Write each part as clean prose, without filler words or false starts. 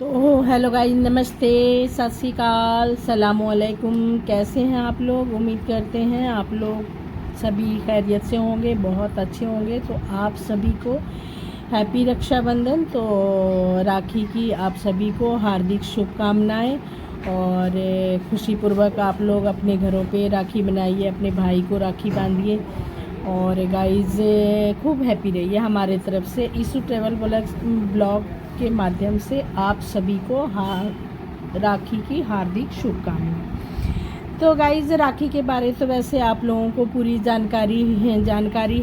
तो hello guys, नमस्ते, सत श्री अकाल, सलामु अलैकुम। कैसे हैं आप लोग? उम्मीद करते हैं आप लोग सभी खैरियत से होंगे, बहुत अच्छे होंगे। तो आप सभी को हैप्पी रक्षाबंधन। तो राखी की आप सभी को हार्दिक शुभकामनाएं। और खुशीपूर्वक आप लोग अपने घरों पे राखी बनाइए, अपने भाई को राखी बांधिए। और गाइस खूब हैप्पी रहिए हमारे तरफ से ईशू ट्रैवल ब्लॉग के माध्यम से आप सभी को राखी की हार्दिक शुभकामनाएं। तो गाइस राखी के बारे तो वैसे आप लोगों को पूरी जानकारी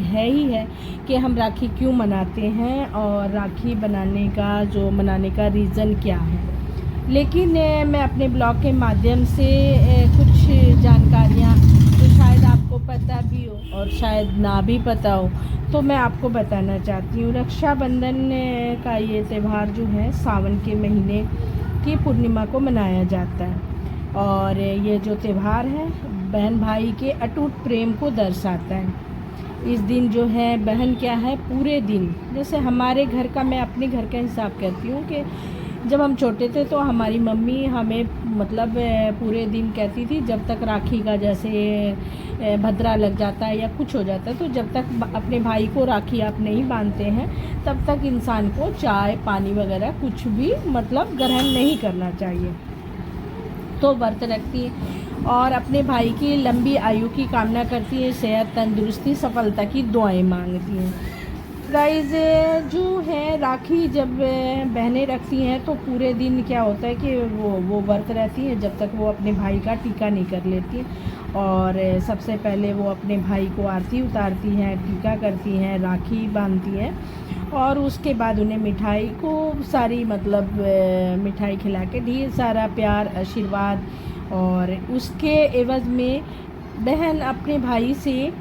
है ही है कि हम राखी क्यों मनाते हैं और राखी मनाने का रीज़न क्या है। लेकिन मैं अपने ब्लॉग के माध्यम से कुछ जानकारियाँ जो शायद आपको पता भी हो और शायद ना भी पता हो, तो मैं आपको बताना चाहती हूँ। रक्षाबंधन का ये त्यौहार जो है सावन के महीने की पूर्णिमा को मनाया जाता है। और ये जो त्यौहार है बहन भाई के अटूट प्रेम को दर्शाता है। इस दिन जो है बहन क्या है, पूरे दिन, जैसे हमारे घर का, मैं अपने घर का हिसाब करती हूँ कि जब हम छोटे थे तो हमारी मम्मी हमें मतलब पूरे दिन कहती थी, जब तक राखी का जैसे भद्रा लग जाता है या कुछ हो जाता है, तो जब तक अपने भाई को राखी आप नहीं बांधते हैं तब तक इंसान को चाय पानी वगैरह कुछ भी मतलब ग्रहण नहीं करना चाहिए। तो व्रत रखती है और अपने भाई की लंबी आयु की कामना करती है, सेहत, तंदुरुस्ती, सफलता की दुआएं मांगती हैं। गाइस जो है राखी जब बहनें रखती हैं तो पूरे दिन क्या होता है कि वो व्रत रहती हैं जब तक वो अपने भाई का टीका नहीं कर लेती हैं। और सबसे पहले वो अपने भाई को आरती उतारती हैं, टीका करती हैं, राखी बांधती हैं और उसके बाद उन्हें मिठाई को सारी मतलब मिठाई खिला के ढेर सारा प्यार, आशीर्वाद, और उसके एवज में बहन अपने भाई से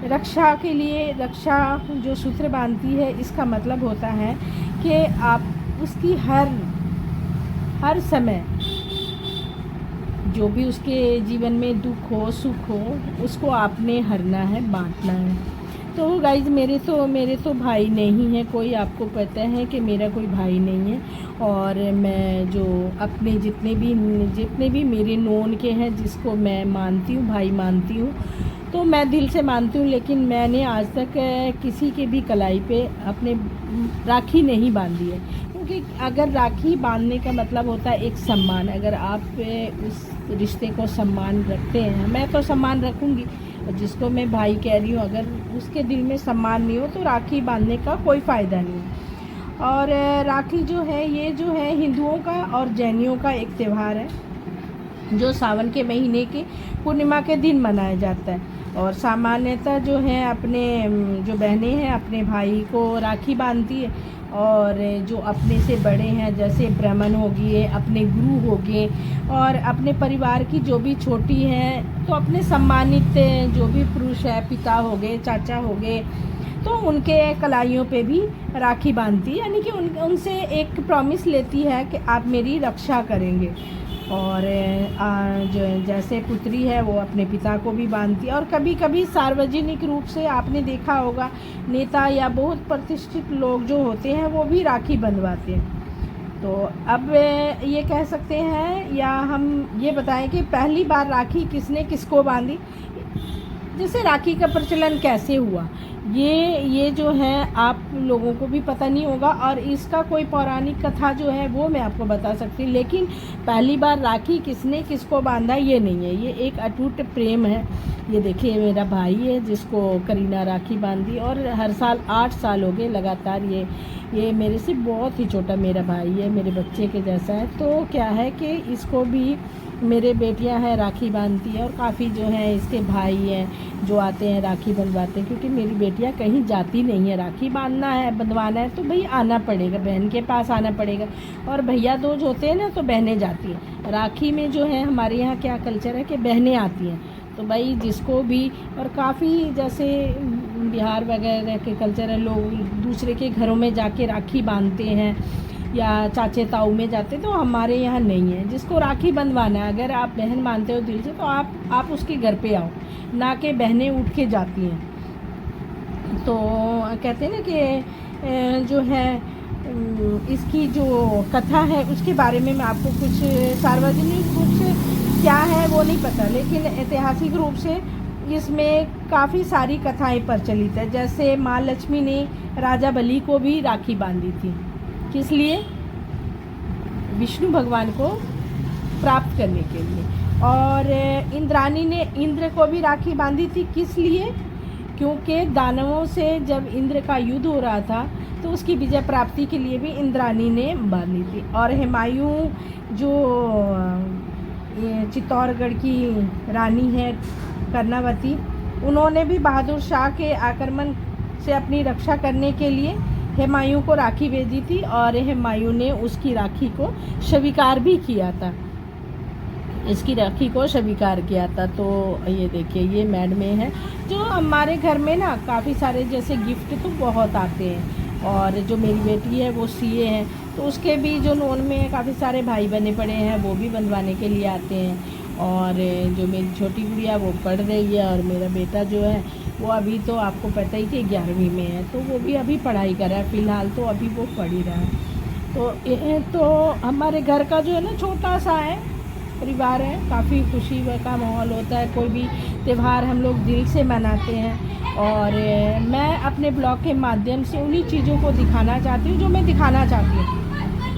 रक्षा के लिए रक्षा जो सूत्र बांधती है, इसका मतलब होता है कि आप उसकी हर समय जो भी उसके जीवन में दुख हो सुख हो उसको आपने हरना है, बांटना है। तो गाइज मेरे तो भाई नहीं है कोई, आपको पता है कि मेरा कोई भाई नहीं है। और मैं जो अपने जितने भी मेरे नोन के हैं जिसको मैं मानती हूँ, भाई मानती हूँ, तो मैं दिल से मानती हूँ। लेकिन मैंने आज तक किसी के भी कलाई पे अपने राखी नहीं बांधी है, क्योंकि अगर राखी बांधने का मतलब होता है एक सम्मान। अगर आप उस रिश्ते को सम्मान रखते हैं, मैं तो सम्मान रखूँगी, और जिसको मैं भाई कह रही हूँ अगर उसके दिल में सम्मान नहीं हो तो राखी बांधने का कोई फ़ायदा नहीं है। और राखी जो है ये जो है हिंदुओं का और जैनियों का एक त्यौहार है जो सावन के महीने की पूर्णिमा के दिन मनाया जाता है। और सामान्यतः जो है अपने जो बहनें हैं अपने भाई को राखी बांधती है, और जो अपने से बड़े हैं जैसे ब्राह्मण हो गए, अपने गुरु हो गए, और अपने परिवार की जो भी छोटी हैं तो अपने सम्मानित जो भी पुरुष है, पिता हो गए, चाचा हो गए, तो उनके कलाइयों पे भी राखी बांधती है। यानी कि उनसे एक प्रॉमिस लेती है कि आप मेरी रक्षा करेंगे। और जो जैसे पुत्री है वो अपने पिता को भी बांधती है। और कभी कभी सार्वजनिक रूप से आपने देखा होगा नेता या बहुत प्रतिष्ठित लोग जो होते हैं वो भी राखी बंधवाते हैं। तो अब ये कह सकते हैं या हम ये बताएं कि पहली बार राखी किसने किसको बांधी, जैसे राखी का प्रचलन कैसे हुआ, ये जो है आप लोगों को भी पता नहीं होगा। और इसका कोई पौराणिक कथा जो है वो मैं आपको बता सकती हूँ, लेकिन पहली बार राखी किसने किसको बांधा ये नहीं है, ये एक अटूट प्रेम है। ये देखिए मेरा भाई है जिसको करीना राखी बांधी, और हर साल 8 साल हो गए लगातार। ये मेरे से बहुत ही छोटा मेरा भाई है, मेरे बच्चे के जैसा है। तो क्या है कि इसको भी मेरे बेटियां हैं राखी बांधती है, और काफ़ी जो है इसके भाई हैं जो आते हैं राखी बंधवाते हैं, क्योंकि मेरी बेटियां कहीं जाती नहीं है। राखी बांधना है, बंधवाना है तो भाई आना पड़ेगा, बहन के पास आना पड़ेगा। और भैया दूज होते हैं ना तो बहनें जाती हैं। राखी में जो है हमारे यहाँ क्या कल्चर है कि बहनें आती हैं, तो भाई जिसको भी, और काफ़ी जैसे बिहार वगैरह के कल्चर है, लोग दूसरे के घरों में जाके राखी बांधते हैं या चाचे ताऊ में जाते, तो हमारे यहाँ नहीं है। जिसको राखी बंधवाना है, अगर आप बहन मानते हो दिल से, तो आप उसके घर पे आओ, ना कि बहनें उठ के जाती हैं। तो कहते हैं ना कि जो है इसकी जो कथा है उसके बारे में मैं आपको कुछ सार्वजनिक रूप से क्या है वो नहीं पता, लेकिन ऐतिहासिक रूप से इसमें काफ़ी सारी कथाएं प्रचलित है। जैसे माँ लक्ष्मी ने राजा बलि को भी राखी बांधी थी, किस लिए? विष्णु भगवान को प्राप्त करने के लिए। और इंद्राणी ने इंद्र को भी राखी बांधी थी, किस लिए? क्योंकि दानवों से जब इंद्र का युद्ध हो रहा था तो उसकी विजय प्राप्ति के लिए भी इंद्राणी ने बांधी थी। और हुमायूं जो चित्तौड़गढ़ की रानी है कर्णावती, उन्होंने भी बहादुर शाह के आक्रमण से अपनी रक्षा करने के लिए हुमायूं को राखी भेजी थी और हुमायूं ने उसकी राखी को स्वीकार भी किया था, इसकी राखी को स्वीकार किया था। तो ये देखिए ये मैड में है। जो हमारे घर में ना काफ़ी सारे जैसे गिफ्ट तो बहुत आते हैं, और जो मेरी बेटी है वो सीए है तो उसके भी जो नोन में काफ़ी सारे भाई बने पड़े हैं वो भी बनवाने के लिए आते हैं। और जो मेरी छोटी गुड़िया वो पढ़ रही है, और मेरा बेटा जो है वो अभी तो आपको पता ही कि 11वीं में है, तो वो भी अभी पढ़ाई कर रहा है, फ़िलहाल तो अभी वो पढ़ ही रहा है। तो हमारे घर का जो है ना छोटा सा है परिवार है, काफ़ी खुशी का माहौल होता है। कोई भी त्यौहार हम लोग दिल से मनाते हैं, और मैं अपने ब्लॉग के माध्यम से उन्हीं चीज़ों को दिखाना चाहती हूँ जो मैं दिखाना चाहती हूँ,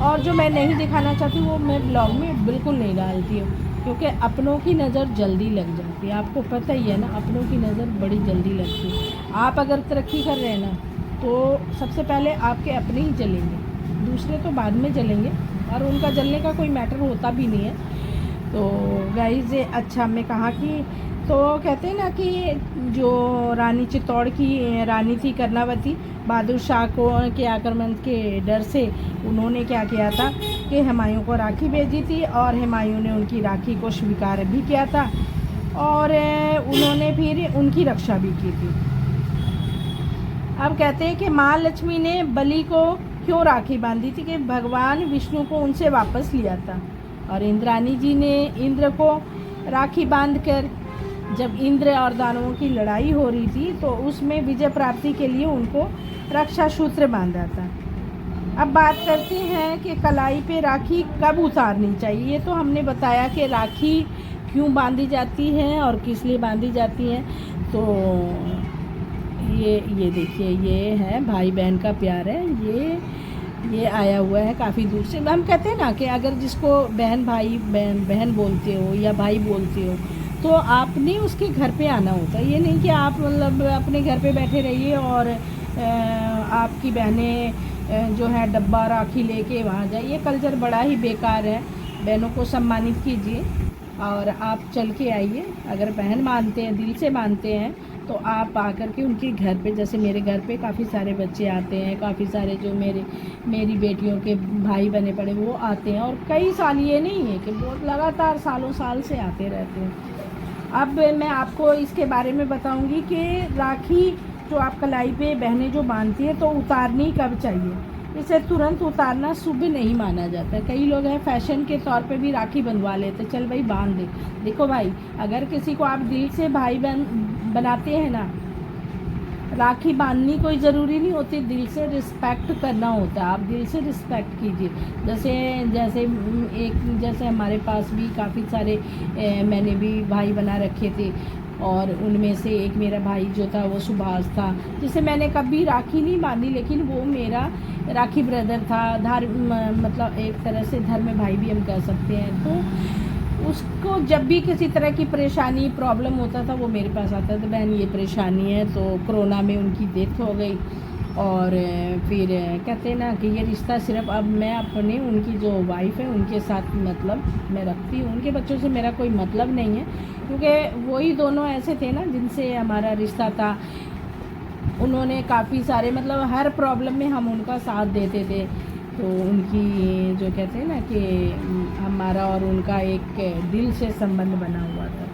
और जो मैं नहीं दिखाना चाहती वो मैं ब्लॉग में बिल्कुल नहीं डालती हूँ, क्योंकि अपनों की नज़र जल्दी लग जाती है। आपको पता ही है ना, अपनों की नज़र बड़ी जल्दी लगती है। आप अगर तरक्की कर रहे हैं ना तो सबसे पहले आपके अपने ही जलेंगे, दूसरे तो बाद में जलेंगे, और उनका जलने का कोई मैटर होता भी नहीं है। तो गाइस अच्छा मैं कहा कि तो कहते हैं ना कि जो रानी चित्तौड़ की रानी थी कर्णावती, बहादुर शाह को के आक्रमण के डर से उन्होंने क्या किया था कि हुमायूं को राखी भेजी थी, और हुमायूं ने उनकी राखी को स्वीकार भी किया था, और उन्होंने फिर उनकी रक्षा भी की थी। अब कहते हैं कि माँ लक्ष्मी ने बलि को क्यों राखी बांधी थी? कि भगवान विष्णु को उनसे वापस लिया था। और इंद्राणी जी ने इंद्र को राखी बांधकर जब इंद्र और दानवों की लड़ाई हो रही थी तो उसमें विजय प्राप्ति के लिए उनको रक्षा सूत्र बांधा था। अब बात करते हैं कि कलाई पे राखी कब उतारनी चाहिए। ये तो हमने बताया कि राखी क्यों बांधी जाती है और किस लिए बांधी जाती है। तो ये देखिए ये है भाई बहन का प्यार है, ये आया हुआ है काफ़ी दूर से। हम कहते हैं ना कि अगर जिसको बहन भाई बहन बोलते हो या भाई बोलते हो तो आपने उसके घर पे आना होता है। ये नहीं कि आप मतलब अपने घर पे बैठे रहिए और आपकी बहनें जो है डब्बा राखी लेके वहाँ जाए। ये कल्चर बड़ा ही बेकार है। बहनों को सम्मानित कीजिए और आप चल के आइए। अगर बहन मानते हैं, दिल से मानते हैं, तो आप आकर के उनके घर पे, जैसे मेरे घर पे काफ़ी सारे बच्चे आते हैं, काफ़ी सारे जो मेरी बेटियों के भाई बने पड़े वो आते हैं, और कई साल ये नहीं है कि बहुत लगातार सालों साल से आते रहते हैं। अब मैं आपको इसके बारे में बताऊंगी कि राखी जो आप कलाई पे बहनें जो बांधती हैं तो उतारनी कब चाहिए। इसे तुरंत उतारना शुभ नहीं माना जाता। कई लोग हैं फैशन के तौर पे भी राखी बंधवा लेते, चल भाई बांध दे। देखो भाई, अगर किसी को आप दिल से भाई बहन बनाते हैं ना, राखी बांधनी कोई ज़रूरी नहीं होती, दिल से रिस्पेक्ट करना होता है। आप दिल से रिस्पेक्ट कीजिए। जैसे हमारे पास भी काफ़ी सारे मैंने भी भाई बना रखे थे, और उनमें से एक मेरा भाई जो था वो सुभाष था, जिसे मैंने कभी राखी नहीं बांधी, लेकिन वो मेरा राखी ब्रदर था। मतलब एक तरह से धर्म भाई भी हम कह सकते हैं। तो उसको जब भी किसी तरह की परेशानी प्रॉब्लम होता था वो मेरे पास आता था, बहन ये परेशानी है। तो कोरोना में उनकी डेथ हो गई, और फिर कहते हैं ना कि ये रिश्ता सिर्फ अब मैं अपने उनकी जो वाइफ है उनके साथ मतलब मैं रखती हूँ। उनके बच्चों से मेरा कोई मतलब नहीं है, क्योंकि वही दोनों ऐसे थे ना जिनसे हमारा रिश्ता था। उन्होंने काफ़ी सारे मतलब हर प्रॉब्लम में हम उनका साथ देते थे। तो उनकी जो कहते हैं ना कि हमारा और उनका एक दिल से संबंध बना हुआ था।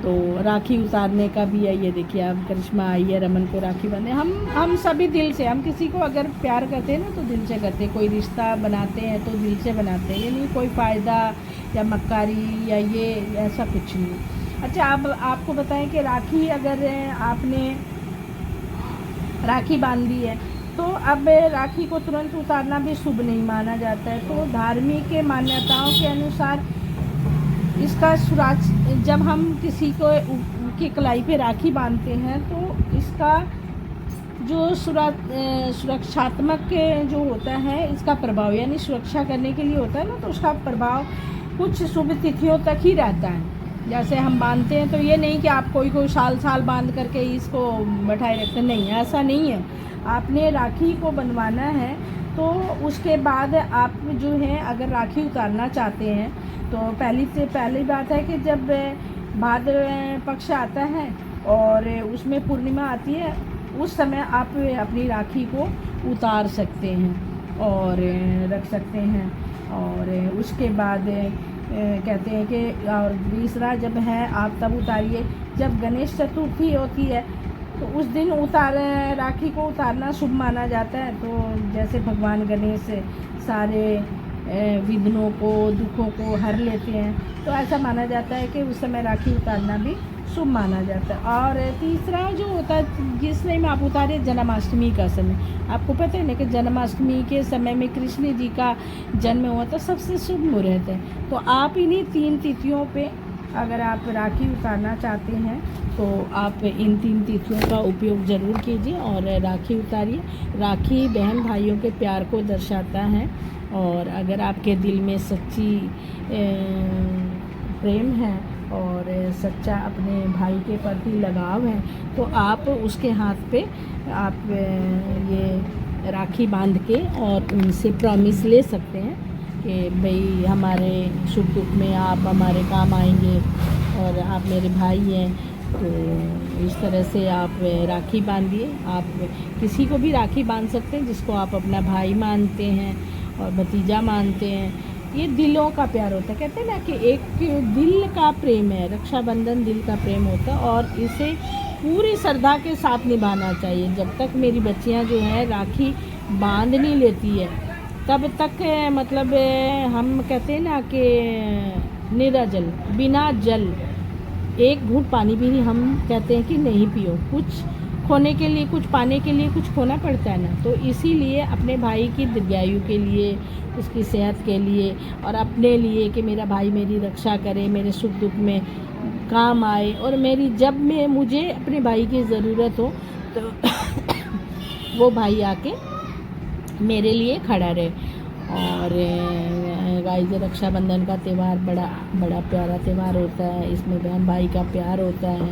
तो राखी उतारने का भी है। ये देखिए अब करिश्मा आई है, रमन को राखी बंधे। हम सभी दिल से, हम किसी को अगर प्यार करते हैं ना तो दिल से करते हैं। कोई रिश्ता बनाते हैं तो दिल से बनाते हैं, ये नहीं कोई फ़ायदा या मक्कारी या ये ऐसा कुछ नहीं। अच्छा, अब आपको बताएं कि राखी अगर आपने राखी बांधी है तो अब राखी को तुरंत उतारना भी शुभ नहीं माना जाता है। तो धार्मिक मान्यताओं के अनुसार इसका जब हम किसी को की कलाई पे राखी बांधते हैं तो इसका जो सुरक्षात्मक जो होता है इसका प्रभाव, यानी सुरक्षा करने के लिए होता है ना, तो उसका प्रभाव कुछ शुभ तिथियों तक ही रहता है। जैसे हम बांधते हैं तो ये नहीं कि आप कोई साल बांध करके इसको बैठाए रखते, नहीं, ऐसा नहीं है। आपने राखी को बनवाना है तो उसके बाद आप जो है अगर राखी उतारना चाहते हैं तो पहली बात है कि जब भाद्र पक्ष आता है और उसमें पूर्णिमा आती है, उस समय आप अपनी राखी को उतार सकते हैं और रख सकते हैं। और उसके बाद कहते हैं कि और तीसरा जब है आप तब उतारिए जब गणेश चतुर्थी होती है, तो उस दिन राखी को उतारना शुभ माना जाता है। तो जैसे भगवान गणेश सारे विघ्नों को, दुखों को हर लेते हैं, तो ऐसा माना जाता है कि उस समय राखी उतारना भी शुभ माना जाता है। और तीसरा जो होता है जिस टाइम आप उतारे जन्माष्टमी का समय, आपको पता है ना कि जन्माष्टमी के समय में कृष्ण जी का जन्म हुआ था, सबसे शुभ मुहूर्त है। तो आप इन्हीं 3 तिथियों पे अगर आप राखी उतारना चाहते हैं तो आप इन 3 तिथियों का उपयोग ज़रूर कीजिए और राखी उतारिए। राखी बहन भाइयों के प्यार को दर्शाता है, और अगर आपके दिल में सच्ची प्रेम है और सच्चा अपने भाई के प्रति लगाव है तो आप उसके हाथ पे आप ये राखी बांध के और उनसे प्रॉमिस ले सकते हैं कि भाई हमारे सुख दुख में आप हमारे काम आएंगे और आप मेरे भाई हैं। तो इस तरह से आप राखी बांधिए। आप किसी को भी राखी बांध सकते हैं जिसको आप अपना भाई मानते हैं और भतीजा मानते हैं। ये दिलों का प्यार होता है, कहते हैं ना कि एक दिल का प्रेम है, रक्षाबंधन दिल का प्रेम होता है और इसे पूरी श्रद्धा के साथ निभाना चाहिए। जब तक मेरी बच्चियां जो हैं राखी बांध नहीं लेती है तब तक मतलब हम कहते हैं ना कि निराजल, बिना जल एक घूंट पानी भी हम कहते हैं कि नहीं पियो। कुछ खोने के लिए, कुछ पाने के लिए कुछ खोना पड़ता है ना। तो इसीलिए अपने भाई की दीर्घायु के लिए, उसकी सेहत के लिए और अपने लिए कि मेरा भाई मेरी रक्षा करे, मेरे सुख दुख में काम आए और जब मुझे अपने भाई की ज़रूरत हो तो वो भाई आके मेरे लिए खड़ा रहे। और गाइस, रक्षाबंधन का त्यौहार बड़ा प्यारा त्यौहार होता है। इसमें बहन भाई का प्यार होता है।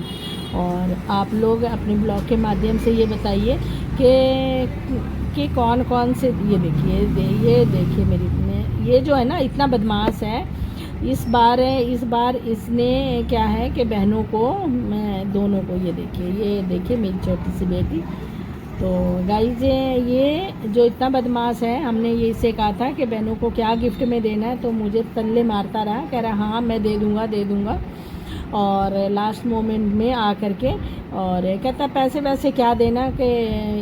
और आप लोग अपने ब्लॉग के माध्यम से ये बताइए कि कौन से ये देखिए मेरी ये जो है ना इतना बदमाश है। इस बार इसने क्या है कि बहनों को, मैं दोनों को, ये देखिए मेरी छोटी सी बेटी। तो गाइस, ये जो इतना बदमाश है, हमने ये इससे कहा था कि बहनों को क्या गिफ्ट में देना है, तो मुझे तल्ले मारता रहा, कह रहा हाँ मैं दे दूँगा। और लास्ट मोमेंट में आ कर के और कहता पैसे वैसे क्या देना कि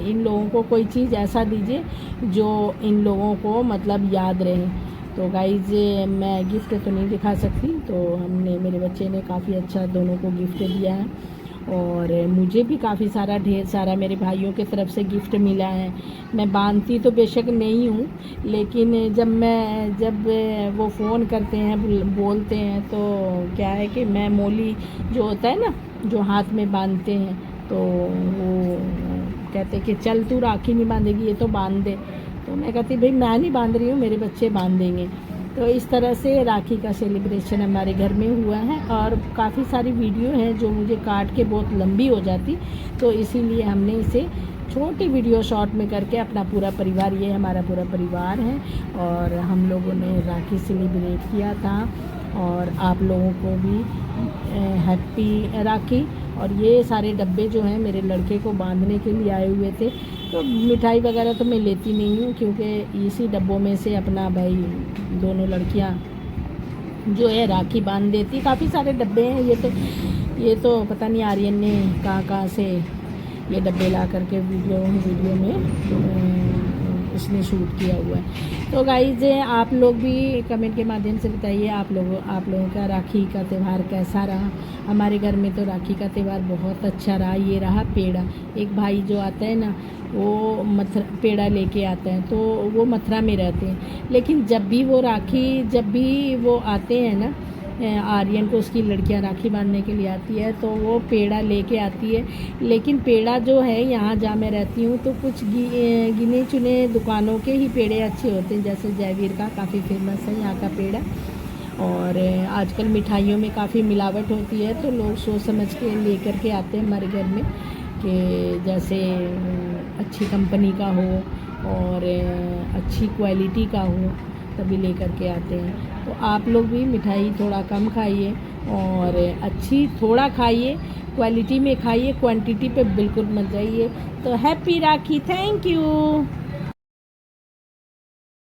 इन लोगों को कोई चीज़ ऐसा दीजिए जो इन लोगों को मतलब याद रहे। तो गाइज, मैं गिफ्ट तो नहीं दिखा सकती, तो मेरे बच्चे ने काफ़ी अच्छा दोनों को गिफ्ट दिया है और मुझे भी काफ़ी सारा, ढेर सारा मेरे भाइयों की तरफ से गिफ्ट मिला है। मैं बांधती तो बेशक नहीं हूँ, लेकिन जब वो फ़ोन करते हैं, बोलते हैं, तो क्या है कि मैं मोली जो होता है ना, जो हाथ में बांधते हैं, तो वो कहते कि चल तू राखी नहीं बांधेगी, ये तो बांध दे। तो मैं कहती भाई मैं नहीं बांध रही हूँ, मेरे बच्चे बांध देंगे। तो इस तरह से राखी का सेलिब्रेशन हमारे घर में हुआ है। और काफ़ी सारी वीडियो हैं जो मुझे काट के बहुत लंबी हो जाती, तो इसीलिए हमने इसे छोटी वीडियो शॉर्ट में करके अपना पूरा परिवार, ये हमारा पूरा परिवार है और हम लोगों ने राखी सेलिब्रेट किया था। और आप लोगों को भी हैप्पी राखी। और ये सारे डब्बे जो हैं मेरे लड़के को बांधने के लिए आए हुए थे। तो मिठाई वगैरह तो मैं लेती नहीं हूँ, क्योंकि इसी डब्बों में से अपना भाई दोनों लड़कियाँ जो है राखी बांध देती। काफ़ी सारे डब्बे हैं। ये तो पता नहीं आर्यन ने कहाँ से ये डब्बे ला करके वीडियो में उसने शूट किया हुआ है। तो गाइज आप लोग भी कमेंट के माध्यम से बताइए आप लोगों का राखी का त्यौहार कैसा रहा। हमारे घर में तो राखी का त्यौहार बहुत अच्छा रहा। ये रहा पेड़ा, एक भाई जो आता है ना वो पेड़ा लेके आता है, तो वो मथुरा में रहते हैं, लेकिन जब भी वो आते हैं ना आर्यन को उसकी लड़कियां राखी बांधने के लिए आती है तो वो पेड़ा लेके आती है। लेकिन पेड़ा जो है यहाँ जहाँ मैं रहती हूँ तो कुछ गिने चुने दुकानों के ही पेड़े अच्छे होते हैं, जैसे जयवीर का काफ़ी फेमस है यहाँ का पेड़ा। और आजकल मिठाइयों में काफ़ी मिलावट होती है तो लोग सोच समझ के लेकर के आते हैं हमारे घर में कि जैसे अच्छी कंपनी का हो और अच्छी क्वालिटी का हो, तभी लेकर के आते हैं। तो आप लोग भी मिठाई थोड़ा कम खाइए और अच्छी थोड़ा खाइए, क्वालिटी में खाइए, क्वांटिटी पे बिल्कुल मत जाइए। तो हैप्पी राखी, थैंक यू।